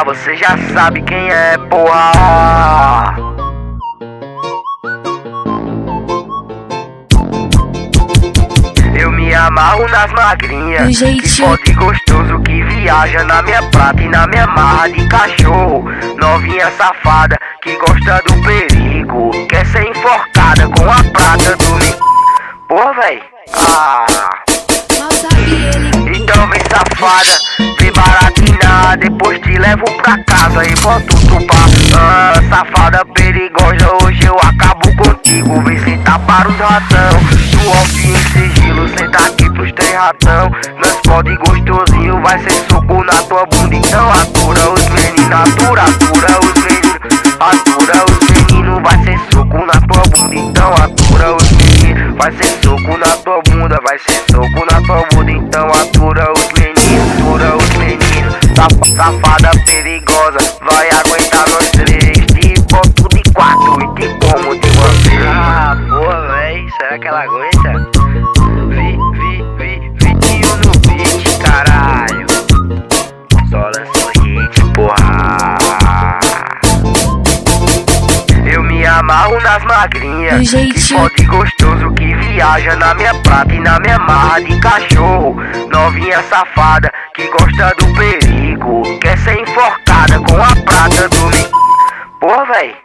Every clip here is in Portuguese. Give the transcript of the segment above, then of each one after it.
Você já sabe quem é, porra. Eu me amarro nas magrinhas, que fode gostoso, que viaja na minha prata e na minha marra de cachorro. Novinha safada, que gosta do perigo, quer ser enforcada com a prata do mi... Porra, véi. Então vem safada, vem baratinar, depois te levo pra casa e boto tu pra... Safada perigosa, hoje eu acabo contigo. Vem sentar para os ratão, no off em sigilo, senta aqui pros três ratão. Nós pode gostosinho, vai ser soco na tua bunda. Então atura os meninos, atura os meninos, atura os meninos, vai ser soco na tua bunda. Então atura os meninos, vai ser soco na tua bunda, vai ser soco na tua bunda. Então atura os meninos, atura os meninos. Safada perigosa, vai aguentar nós três. Te boto de quatro e te como de uma vez. Porra, véi, será que ela aguenta? Vitinho no beat, caralho. Só lança o hit, porra. Eu me amarro nas magrinhas, que fode gostoso, que viaja na minha prata e na minha marra de cachorro. Novinha safada, que gosta do perigo, quer ser enforcada com a prata do mi... Porra, véi.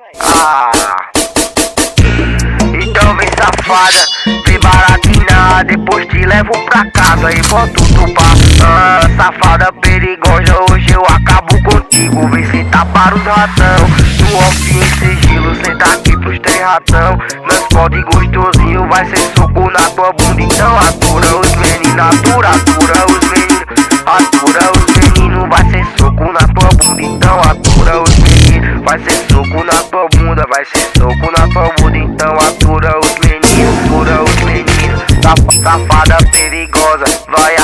Então vem safada, vem baratinar, depois te levo pra casa e boto tu pra... Safada perigosa, hoje eu acabo contigo. Vem sentar para os ratão, no off em sigilo, senta aqui pros três ratão. Nós pode gostosinho, vai ser soco na tua bunda. Então atura os meninos, atura os meninos, atura os meninos, vai ser soco na tua bunda. Então atura os meninos, vai ser soco na tua bunda, vai ser soco na tua bunda. Então atura os meninos, atura os meninos. Safada perigosa, vai